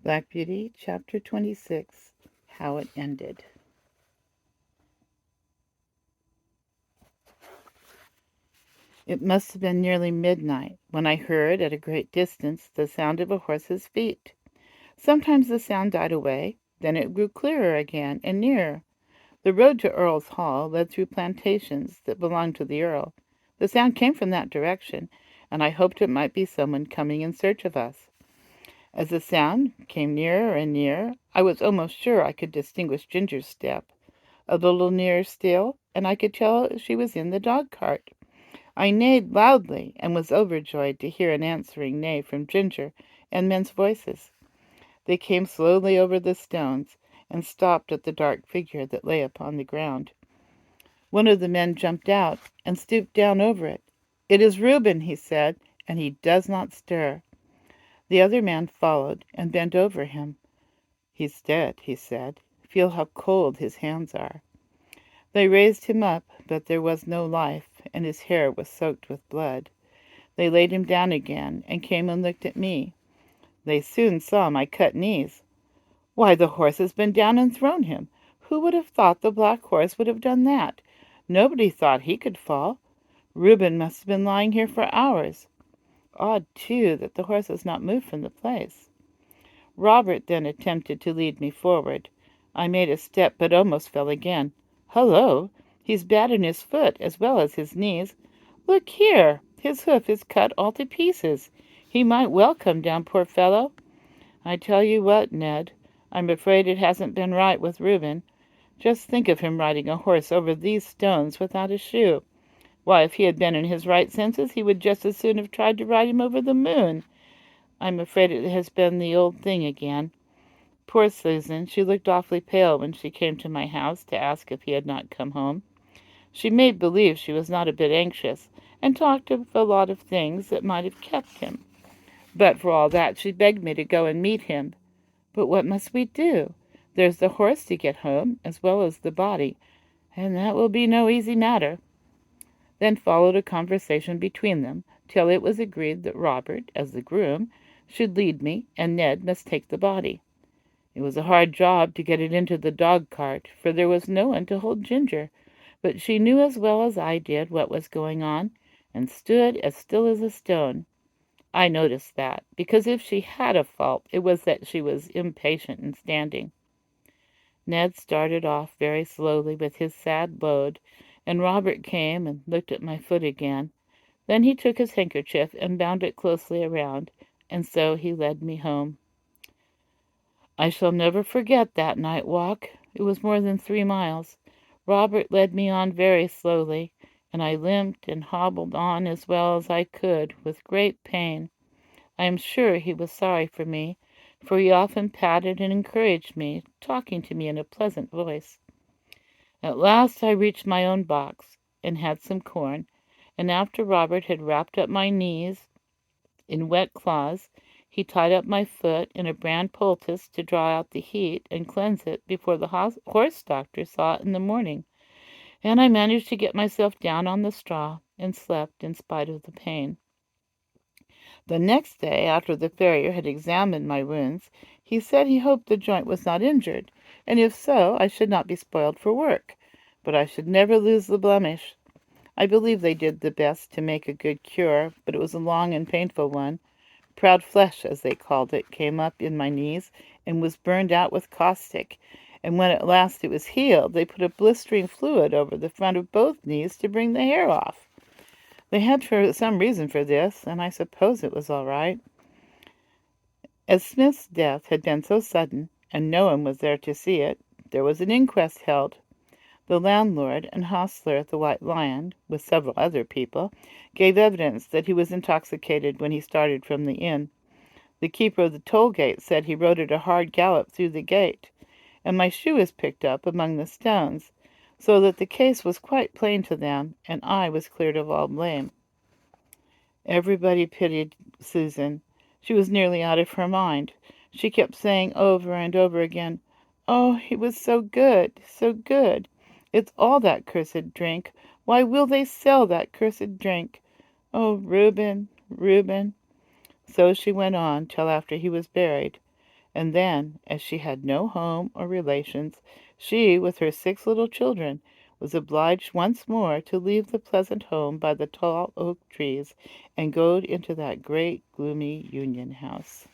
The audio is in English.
Black Beauty, Chapter 26, How It Ended. It must have been nearly midnight when I heard, at a great distance, the sound of a horse's feet. Sometimes the sound died away, then it grew clearer again and nearer. The road to Earl's Hall led through plantations that belonged to the Earl. The sound came from that direction, and I hoped it might be someone coming in search of us. As the sound came nearer and nearer, I was almost sure I could distinguish Ginger's step. A little nearer still, and I could tell she was in the dog-cart. I neighed loudly, and was overjoyed to hear an answering neigh from Ginger and men's voices. They came slowly over the stones, and stopped at the dark figure that lay upon the ground. One of the men jumped out, and stooped down over it. "It is Reuben," he said, "and he does not stir." The other man followed, and bent over him. "He's dead," he said. "Feel how cold his hands are." They raised him up, but there was no life, and his hair was soaked with blood. They laid him down again, and came and looked at me. They soon saw my cut knees. "Why, the horse has been down and thrown him. Who would have thought the black horse would have done that? Nobody thought he could fall. Reuben must have been lying here for hours. Odd, too, that the horse has not moved from the place." Robert then attempted to lead me forward. I made a step, but almost fell again. "Hullo! He's bad in his foot as well as his knees. Look here! His hoof is cut all to pieces. He might well come down, poor fellow. I tell you what, Ned, I'm afraid it hasn't been right with Reuben. Just think of him riding a horse over these stones without a shoe. Why, if he had been in his right senses, he would just as soon have tried to ride him over the moon. I'm afraid it has been the old thing again. Poor Susan, she looked awfully pale when she came to my house to ask if he had not come home. She made believe she was not a bit anxious, and talked of a lot of things that might have kept him. But for all that, she begged me to go and meet him. But what must we do? There's the horse to get home, as well as the body, and that will be no easy matter. Then followed a conversation between them, till it was agreed that Robert, as the groom, should lead me, and Ned must take the body. It was a hard job to get it into the dog-cart, for there was no one to hold Ginger, but she knew as well as I did what was going on, and stood as still as a stone. I noticed that, because if she had a fault, it was that she was impatient in standing. Ned started off very slowly with his sad load, and Robert came and looked at my foot again. Then he took his handkerchief and bound it closely around, and so he led me home. I shall never forget that night walk. It was more than 3 miles. Robert led me on very slowly, and I limped and hobbled on as well as I could, with great pain. I am sure he was sorry for me, for he often patted and encouraged me, talking to me in a pleasant voice. At last I reached my own box, and had some corn, and after Robert had wrapped up my knees in wet cloths, he tied up my foot in a bran poultice to draw out the heat and cleanse it before the horse doctor saw it in the morning, and I managed to get myself down on the straw, and slept in spite of the pain. The next day, after the farrier had examined my wounds, he said he hoped the joint was not injured, and if so, I should not be spoiled for work, but I should never lose the blemish. I believe they did the best to make a good cure, but it was a long and painful one. Proud flesh, as they called it, came up in my knees and was burned out with caustic, and when at last it was healed, they put a blistering fluid over the front of both knees to bring the hair off. They had some reason for this, and I suppose it was all right. As Smith's death had been so sudden, and no one was there to see it, there was an inquest held. The landlord and hostler at the White Lion, with several other people, gave evidence that he was intoxicated when he started from the inn. The keeper of the toll-gate said he rode at a hard gallop through the gate, and my shoe was picked up among the stones, so that the case was quite plain to them, and I was cleared of all blame. Everybody pitied Susan. She was nearly out of her mind. She kept saying over and over again, "Oh, he was so good, so good. It's all that cursed drink. Why will they sell that cursed drink? Oh, Reuben, Reuben." So she went on till after he was buried, And then, as she had no home or relations, she, with her 6 little children, was obliged once more to leave the pleasant home by the tall oak trees and go into that great gloomy Union House.